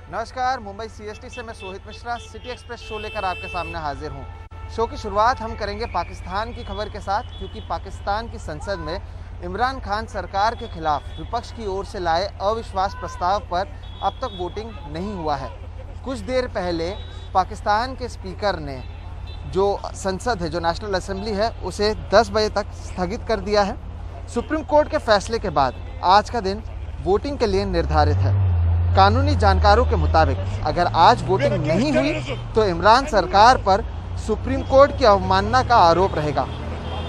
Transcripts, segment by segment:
नमस्कार, मुंबई सीएसटी से मैं Sohit Mishra city express show लेकर आपके सामने हाजिर हूं। शो की शुरुआत हम करेंगे पाकिस्तान की खबर के साथ, क्योंकि पाकिस्तान की संसद में इमरान खान सरकार के खिलाफ विपक्ष की ओर से लाए अविश्वास प्रस्ताव पर अब तक वोटिंग नहीं हुआ है। कुछ देर पहले पाकिस्तान के स्पीकर ने जो संसद है, जो नेशनल असेंबली है, उसे 10 बजे तक स्थगित कर दिया है। सुप्रीम कोर्ट के फैसले के बाद आज का दिन वोटिंग के लिए निर्धारित है। कानूनी जानकारों के मुताबिक अगर आज वोटिंग नहीं हुई तो इमरान सरकार पर सुप्रीम कोर्ट की अवमानना का आरोप रहेगा।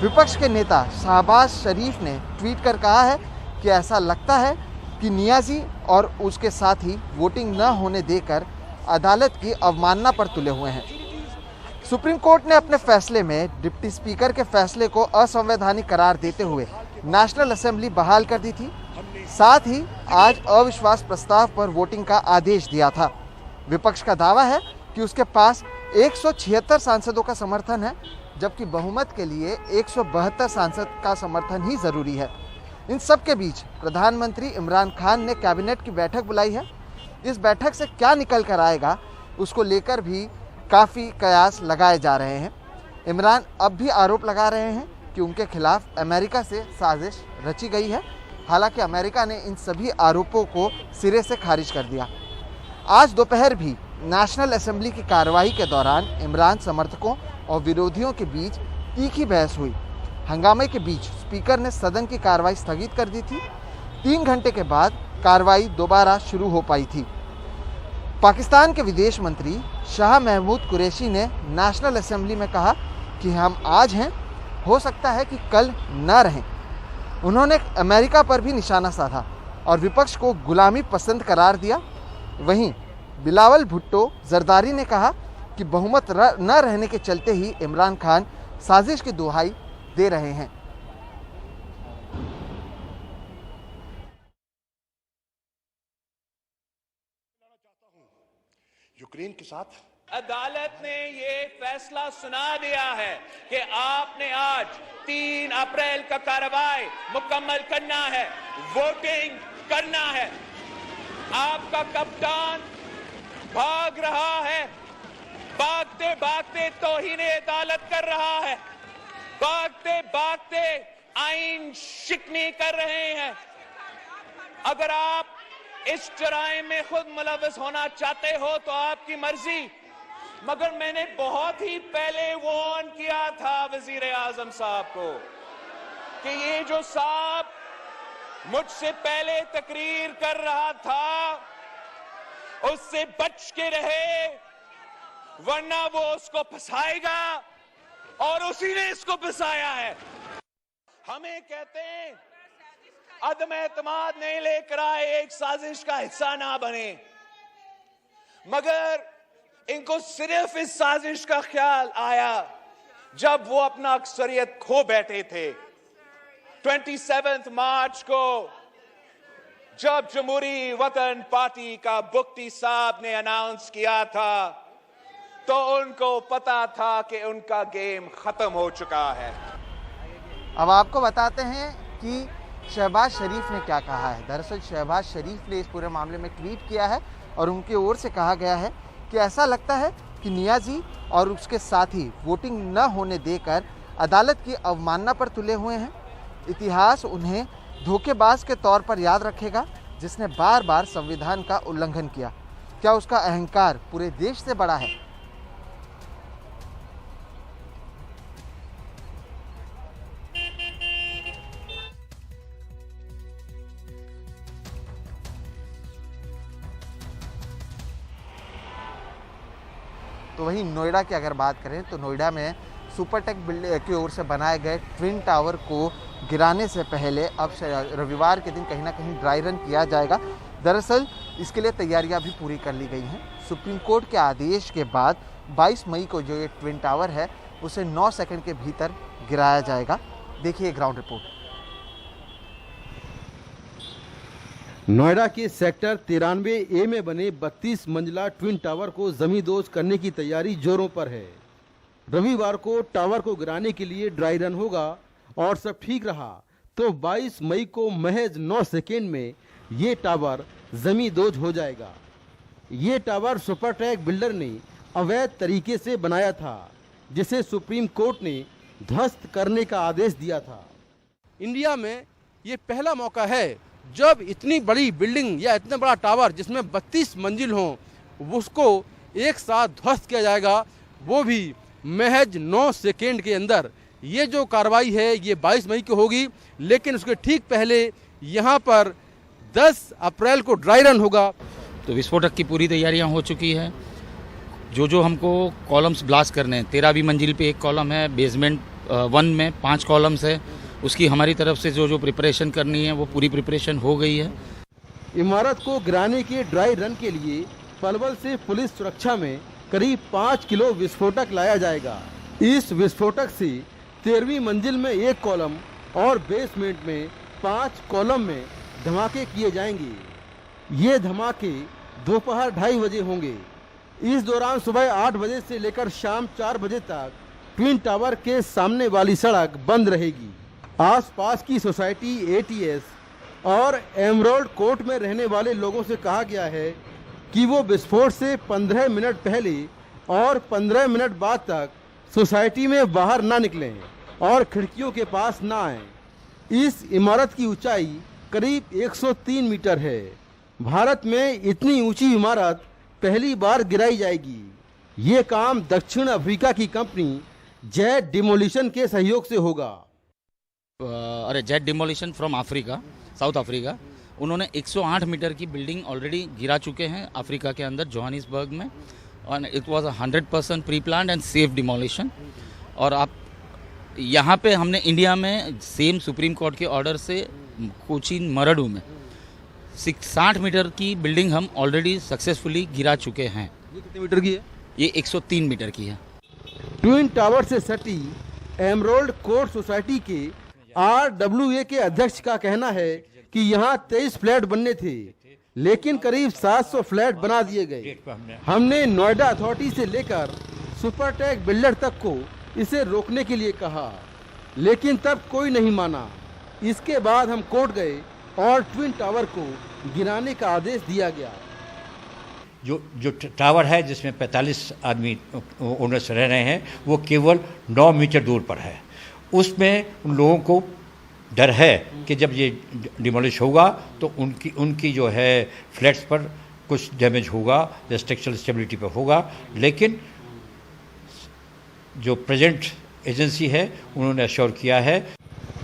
विपक्ष के नेता शहबाज शरीफ ने ट्वीट कर कहा है कि ऐसा लगता है कि नियाजी और उसके साथी वोटिंग न होने देकर अदालत की अवमानना पर तुले हुए हैं। सुप्रीम कोर्ट ने अपने फैसले में डिप्टी स्पीकर के फैसले को असंवैधानिक करार देते हुए नेशनल असेंबली बहाल कर दी थी। साथ ही आज अविश्वास प्रस्ताव पर वोटिंग का आदेश दिया था। विपक्ष का दावा है कि उसके पास 176 सांसदों का समर्थन है, जबकि बहुमत के लिए 172 सांसद का समर्थन ही जरूरी है। इन सब के बीच प्रधानमंत्री इमरान खान ने कैबिनेट की बैठक बुलाई है। इस बैठक से क्या निकल कर आएगा, उसको लेकर भी काफ़ी कयास लगाए जा रहे हैं। इमरान अब भी आरोप लगा रहे हैं कि उनके खिलाफ अमेरिका से साजिश रची गई है। हालांकि अमेरिका ने इन सभी आरोपों को सिरे से खारिज कर दिया। आज दोपहर भी नेशनल असेंबली की कार्रवाई के दौरान इमरान समर्थकों और विरोधियों के बीच तीखी बहस हुई। हंगामे के बीच स्पीकर ने सदन की कार्रवाई स्थगित कर दी थी। 3 घंटे के बाद कार्रवाई दोबारा शुरू हो पाई थी। पाकिस्तान के विदेश मंत्री शाह महमूद कुरैशी ने नेशनल असेंबली में कहा कि हम आज हैं, हो सकता है कि कल न रहें। उन्होंने अमेरिका पर भी निशाना साधा और विपक्ष को गुलामी पसंद करार दिया। वहीं बिलावल भुट्टो जरदारी ने कहा कि बहुमत न रहने के चलते ही इमरान खान साजिश की दुहाई दे रहे हैं। यूक्रेन के साथ अदालत ने ये फैसला सुना दिया है कि आपने आज 3 अप्रैल का कार्रवाई मुकम्मल करना है, वोटिंग करना है। आपका कप्तान भाग रहा है, भागते भागते तौहीन अदालत कर रहा है, भागते भागते आईन शिकनी कर रहे हैं। अगर आप इस जराइम में खुद मुलव्वस होना चाहते हो तो आपकी मर्जी, मगर मैंने बहुत ही पहले वार्न किया था वजीर आजम साहब को कि ये जो साहब मुझसे पहले तकरीर कर रहा था उससे बच के रहे, वरना वो उसको फंसाएगा और उसी ने इसको फंसाया है। हमें कहते हैं अदम एतमाद नहीं लेकर आए, एक साजिश का हिस्सा ना बने, मगर इनको सिर्फ इस साजिश का ख्याल आया जब वो अपना अक्सरियत खो बैठे थे। 27 मार्च को जब जमहूरी वतन पार्टी का बुख्ती साहब ने अनाउंस किया था तो उनको पता था कि उनका गेम खत्म हो चुका है। अब आपको बताते हैं कि शहबाज शरीफ ने क्या कहा है। दरअसल शहबाज शरीफ ने इस पूरे मामले में ट्वीट किया है और उनकी ओर से कहा गया है कि ऐसा लगता है कि नियाजी और उसके साथी वोटिंग न होने देकर अदालत की अवमानना पर तुले हुए हैं। इतिहास उन्हें धोखेबाज के तौर पर याद रखेगा, जिसने बार बार संविधान का उल्लंघन किया। क्या उसका अहंकार पूरे देश से बड़ा है? तो वहीं नोएडा की अगर बात करें तो नोएडा में सुपरटेक बिल्डिंग की ओर से बनाए गए ट्विन टावर को गिराने से पहले अब रविवार के दिन कहीं ना कहीं ड्राई रन किया जाएगा। दरअसल इसके लिए तैयारियां भी पूरी कर ली गई हैं। सुप्रीम कोर्ट के आदेश के बाद 22 मई को जो ये ट्विन टावर है उसे 9 सेकंड के भीतर गिराया जाएगा। देखिए ग्राउंड रिपोर्ट। नोएडा के सेक्टर 93A में बने 32 मंजिला ट्विन टावर को जमींदोज करने की तैयारी जोरों पर है। रविवार को टावर को गिराने के लिए ड्राई रन होगा और सब ठीक रहा तो 22 मई को महज 9 सेकेंड में ये टावर जमींदोज हो जाएगा। ये टावर सुपरटेक बिल्डर ने अवैध तरीके से बनाया था, जिसे सुप्रीम कोर्ट ने ध्वस्त करने का आदेश दिया था। इंडिया में ये पहला मौका है जब इतनी बड़ी बिल्डिंग या इतना बड़ा टावर जिसमें 32 मंजिल हों, उसको एक साथ ध्वस्त किया जाएगा, वो भी महज 9 सेकेंड के अंदर। ये जो कार्रवाई है ये 22 मई को होगी, लेकिन उसके ठीक पहले यहाँ पर 10 अप्रैल को ड्राई रन होगा। तो विस्फोटक की पूरी तैयारियां हो चुकी है। जो हमको कॉलम्स ब्लास्ट करने हैं, 13वीं मंजिल पे एक कॉलम है, बेसमेंट 1 में 5 कॉलम्स है, उसकी हमारी तरफ से जो प्रिपरेशन करनी है वो पूरी प्रिपरेशन हो गई है। इमारत को गिराने के ड्राई रन के लिए पलवल से पुलिस सुरक्षा में करीब 5 किलो विस्फोटक लाया जाएगा। इस विस्फोटक से 13वीं मंजिल में 1 कॉलम और बेसमेंट में 5 कॉलम में धमाके किए जाएंगे। ये धमाके दोपहर 2:30 बजे होंगे। इस दौरान सुबह 8 बजे से लेकर शाम 4 बजे तक ट्विन टावर के सामने वाली सड़क बंद रहेगी। आसपास की सोसाइटी, एटीएस और एमरोल्ड कोर्ट में रहने वाले लोगों से कहा गया है कि वो विस्फोट से 15 मिनट पहले और 15 मिनट बाद तक सोसाइटी में बाहर ना निकलें और खिड़कियों के पास ना आएं। इस इमारत की ऊंचाई करीब 103 मीटर है। भारत में इतनी ऊंची इमारत पहली बार गिराई जाएगी। ये काम दक्षिण अफ्रीका की कंपनी जेट डिमोलिशन के सहयोग से होगा। अरे jet demolition from Africa, south Africa, उन्होंने 108 मीटर की बिल्डिंग ऑलरेडी गिरा चुके हैं अफ्रीका के अंदर, जोहानिसबर्ग में, और it was 100% pre planned and safe demolition. और आप यहाँ पे हमने इंडिया में सेम सुप्रीम कोर्ट के ऑर्डर से कोचीन मरडू में 60 मीटर की बिल्डिंग हम ऑलरेडी सक्सेसफुली गिरा चुके हैं। ये कितने मीटर की है? ये 103 मीटर की है। ट्विन टावर से सटी एमरोल्ड कोर्ट सोसाइटी के RWA के अध्यक्ष का कहना है कि यहाँ 23 फ्लैट बनने थे, लेकिन करीब 700 फ्लैट बना दिए गए। हमने नोएडा अथॉरिटी से लेकर सुपरटेक बिल्डर तक को इसे रोकने के लिए कहा, लेकिन तब कोई नहीं माना। इसके बाद हम कोर्ट गए और ट्विन टावर को गिराने का आदेश दिया गया। जो टावर है जिसमें 45 आदमी ओनर्स रह रहे हैं, वो केवल 9 मीटर दूर पर है। उसमें उन लोगों को डर है कि जब ये डिमोलिश होगा तो उनकी जो है फ्लैट्स पर कुछ डैमेज होगा, स्ट्रक्चरल स्टेबिलिटी पर होगा। लेकिन जो प्रेजेंट एजेंसी है उन्होंने अश्योर किया है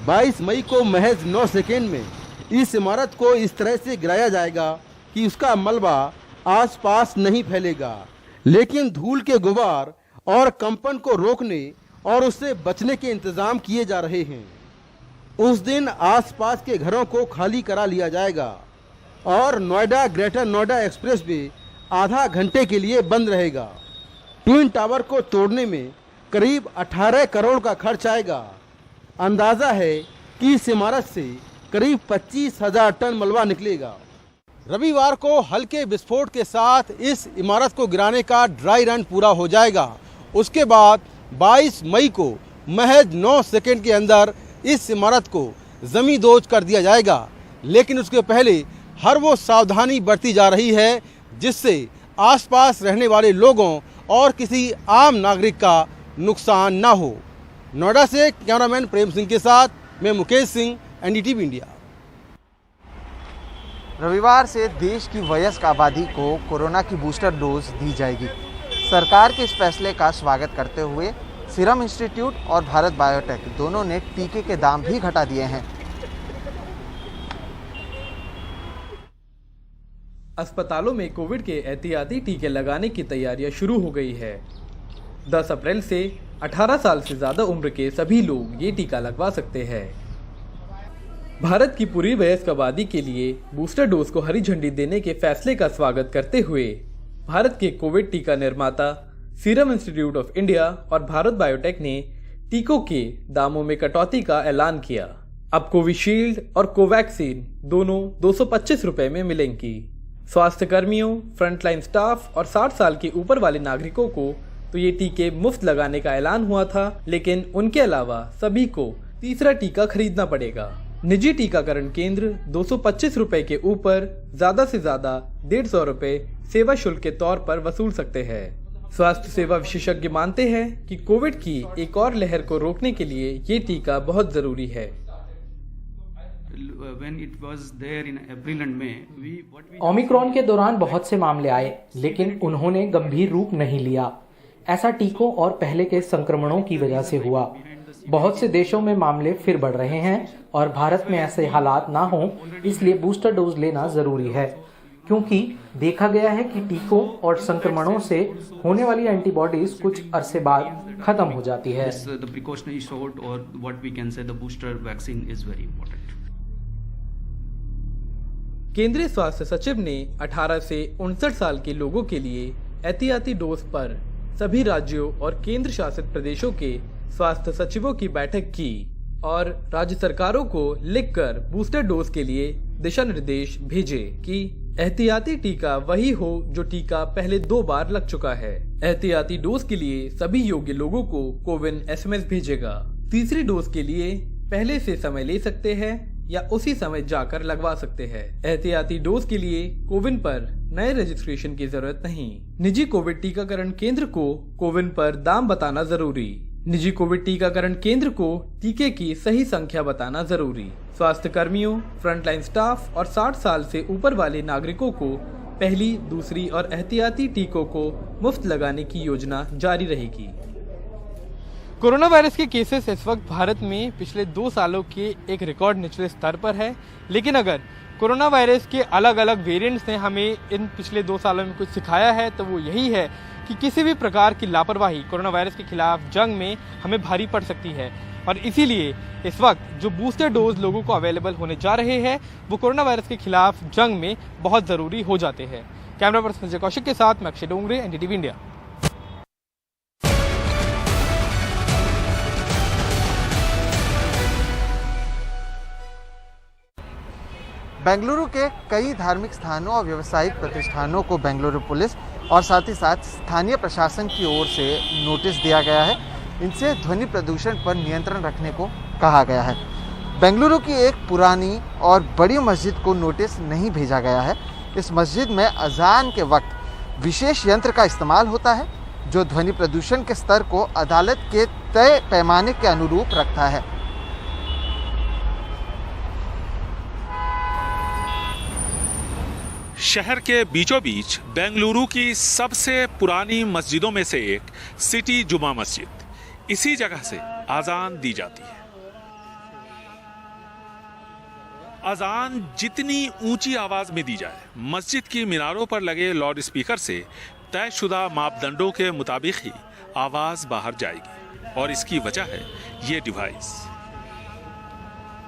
22 मई को महज 9 सेकेंड में इस इमारत को इस तरह से गिराया जाएगा कि उसका मलबा आसपास नहीं फैलेगा, लेकिन धूल के गुबार और कंपन को रोकने और उससे बचने के इंतजाम किए जा रहे हैं। उस दिन आसपास के घरों को खाली करा लिया जाएगा और नोएडा ग्रेटर नोएडा एक्सप्रेसवे आधा घंटे के लिए बंद रहेगा। ट्विन टावर को तोड़ने में करीब 18 करोड़ का खर्च आएगा। अंदाजा है कि इस इमारत से करीब 25,000 टन मलबा निकलेगा। रविवार को हल्के विस्फोट के साथ इस इमारत को गिराने का ड्राई रन पूरा हो जाएगा। उसके बाद 22 मई को महज 9 सेकेंड के अंदर इस इमारत को ज़मींदोज़ कर दिया जाएगा। लेकिन उसके पहले हर वो सावधानी बरती जा रही है जिससे आसपास रहने वाले लोगों और किसी आम नागरिक का नुकसान ना हो। नोएडा से कैमरामैन प्रेम सिंह के साथ मैं मुकेश सिंह, NDTV इंडिया। रविवार से देश की वयस्क आबादी को कोरोना की बूस्टर डोज दी जाएगी। सरकार के इस फैसले का स्वागत करते हुए सीरम इंस्टीट्यूट और भारत बायोटेक दोनों ने टीके के दाम भी घटा दिए हैं। अस्पतालों में कोविड के एहतियाती टीके लगाने की तैयारियां शुरू हो गई है। 10 अप्रैल से 18 साल से ज़्यादा उम्र के सभी लोग ये टीका लगवा सकते हैं। भारत की पूरी वयस्क आबादी के लिए बूस्टर डोज को हरी झंडी देने के फैसले का स्वागत करते हुए भारत के कोविड टीका निर्माता सीरम इंस्टीट्यूट ऑफ इंडिया और भारत बायोटेक ने टीकों के दामों में कटौती का ऐलान किया। अब कोविशील्ड और कोवैक्सीन दोनों 225 रुपए में मिलेंगी। स्वास्थ्य कर्मियों, फ्रंटलाइन स्टाफ और 60 साल के ऊपर वाले नागरिकों को तो ये टीके मुफ्त लगाने का ऐलान हुआ था, लेकिन उनके अलावा सभी को तीसरा टीका खरीदना पड़ेगा। निजी टीकाकरण केंद्र 225 रुपए के ऊपर ज्यादा से ज्यादा 150 रुपए सेवा शुल्क के तौर पर वसूल सकते हैं। स्वास्थ्य सेवा विशेषज्ञ मानते हैं कि कोविड की एक और लहर को रोकने के लिए ये टीका बहुत जरूरी है। ओमिक्रॉन के दौरान बहुत से मामले आए, लेकिन उन्होंने गंभीर रूप नहीं लिया। ऐसा टीकों और पहले के संक्रमणों की वजह से हुआ। बहुत से देशों में मामले फिर बढ़ रहे हैं और भारत में ऐसे हालात ना हो, इसलिए बूस्टर डोज लेना जरूरी है, क्योंकि देखा गया है कि टीकों और संक्रमणों से होने वाली एंटीबॉडीज कुछ अरसे बाद खत्म हो जाती है। केंद्रीय स्वास्थ्य सचिव ने 18 से 59 साल के लोगों के लिए एहतियाती डोज पर सभी राज्यों और केंद्र शासित प्रदेशों के स्वास्थ्य सचिवों की बैठक की और राज्य सरकारों को लिखकर बूस्टर डोज के लिए दिशा निर्देश भेजे कि एहतियाती टीका वही हो जो टीका पहले 2 बार लग चुका है। एहतियाती डोज के लिए सभी योग्य लोगों को कोविन SMS भेजेगा। तीसरी डोज के लिए पहले से समय ले सकते हैं या उसी समय जाकर लगवा सकते हैं। एहतियाती डोज के लिए कोविन पर नए रजिस्ट्रेशन की जरूरत नहीं। निजी कोविड टीकाकरण केंद्र को कोविन पर दाम बताना जरूरी। निजी कोविड टीकाकरण केंद्र को टीके की सही संख्या बताना जरूरी। स्वास्थ्य कर्मियों, फ्रंटलाइन स्टाफ और 60 साल से ऊपर वाले नागरिकों को पहली, दूसरी और एहतियाती टीकों को मुफ्त लगाने की योजना जारी रहेगी। कोरोना वायरस के केसेस इस वक्त भारत में पिछले 2 सालों के एक रिकॉर्ड निचले स्तर पर है, लेकिन अगर कोरोना वायरस के अलग अलग वेरिएंट्स ने हमें इन पिछले 2 सालों में कुछ सिखाया है तो वो यही है कि किसी भी प्रकार की लापरवाही कोरोना वायरस के खिलाफ जंग में हमें भारी पड़ सकती है। और इसीलिए इस वक्त जो बूस्टर डोज लोगों को अवेलेबल होने जा रहे हैं वो कोरोना वायरस के खिलाफ जंग में बहुत ज़रूरी हो जाते हैं। कैमरा पर्सन संजय कौशिक के साथ मैं अक्षय डोंगरे, NDTV इंडिया। बेंगलुरु के कई धार्मिक स्थानों और व्यावसायिक प्रतिष्ठानों को बेंगलुरु पुलिस और साथ ही साथ स्थानीय प्रशासन की ओर से नोटिस दिया गया है। इनसे ध्वनि प्रदूषण पर नियंत्रण रखने को कहा गया है। बेंगलुरु की एक पुरानी और बड़ी मस्जिद को नोटिस नहीं भेजा गया है। इस मस्जिद में अजान के वक्त विशेष यंत्र का इस्तेमाल होता है जो ध्वनि प्रदूषण के स्तर को अदालत के तय पैमाने के अनुरूप रखता है। शहर के बीचों बीच बेंगलुरु की सबसे पुरानी मस्जिदों में से एक सिटी जुमा मस्जिद, इसी जगह से अजान दी जाती है। अजान जितनी ऊंची आवाज में दी जाए, मस्जिद की मीनारों पर लगे लाउड स्पीकर से तयशुदा मापदंडों के मुताबिक ही आवाज बाहर जाएगी और इसकी वजह है ये डिवाइस।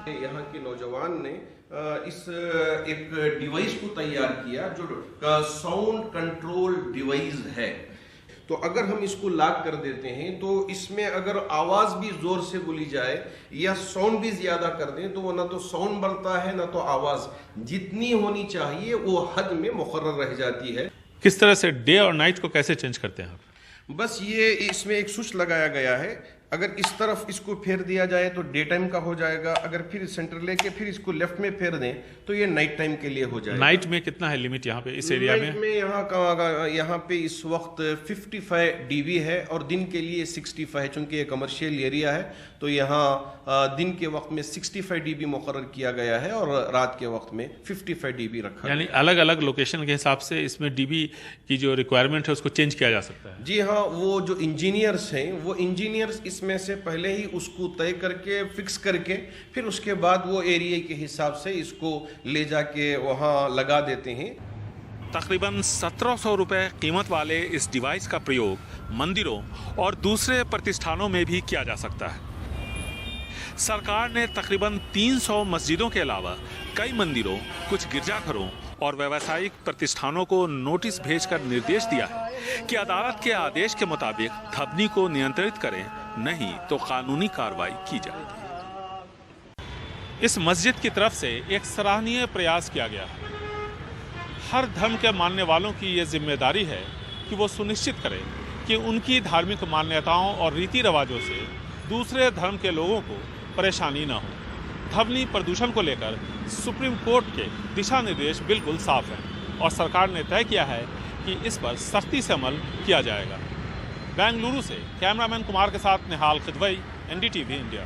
यहाँ के नौजवान ने इस एक डिवाइस को तैयार किया जो साउंड कंट्रोल डिवाइस है। तो अगर हम इसको लॉक कर देते हैं तो इसमें अगर आवाज भी जोर से बोली जाए या साउंड भी ज्यादा कर दें तो वो ना तो साउंड बढ़ता है ना तो आवाज जितनी होनी चाहिए वो हद में मुकर्रर रह जाती है। किस तरह से डे और नाइट को कैसे चेंज करते हैं आप? बस ये इसमें एक स्विच लगाया गया है। अगर इस तरफ इसको फेर दिया जाए तो डे टाइम का हो जाएगा, अगर फिर सेंटर लेके फिर इसको लेफ्ट में फेर दें तो ये नाइट टाइम के लिए हो जाएगा। नाइट में कितना है लिमिट यहाँ पे इस एरिया में? नाइट में यहाँ पे इस वक्त 55 dB है और दिन के लिए 65 है। चूंकि ये कमर्शियल एरिया है तो यहाँ दिन के वक्त में 65 dB मुकर्रर किया गया है और रात के वक्त में 55 dB रखा। यानी अलग अलग लोकेशन के हिसाब से इसमें dB की जो रिक्वायरमेंट है उसको चेंज किया जा सकता है। जी हाँ, वो जो इंजीनियर्स हैं वो इंजीनियर्स इसमें से पहले ही उसको तय करके फिक्स करके फिर उसके बाद वो एरिया के हिसाब से इसको ले जाके वहाँ लगा देते हैं। तकरीबन 1700 रुपए कीमत वाले इस डिवाइस का प्रयोग मंदिरों और दूसरे प्रतिष्ठानों में भी किया जा सकता है। सरकार ने तकरीबन 300 मस्जिदों के अलावा कई मंदिरों, कुछ गिरजाघरों और व्यावसायिक प्रतिष्ठानों को नोटिस भेजकर निर्देश दिया है कि अदालत के आदेश के मुताबिक ध्वनि को नियंत्रित करें, नहीं तो कानूनी कार्रवाई की जाएगी। इस मस्जिद की तरफ से एक सराहनीय प्रयास किया गया है। हर धर्म के मानने वालों की ये जिम्मेदारी है कि वो सुनिश्चित करें कि उनकी धार्मिक मान्यताओं और रीति रिवाजों से दूसरे धर्म के लोगों को परेशानी न हो। ध्वनि प्रदूषण को लेकर सुप्रीम कोर्ट के दिशा निर्देश बिल्कुल साफ हैं और सरकार ने तय किया है कि इस पर सख्ती से अमल किया जाएगा। बेंगलुरु से कैमरामैन कुमार के साथ निहाल खिदवई, NDTV इंडिया।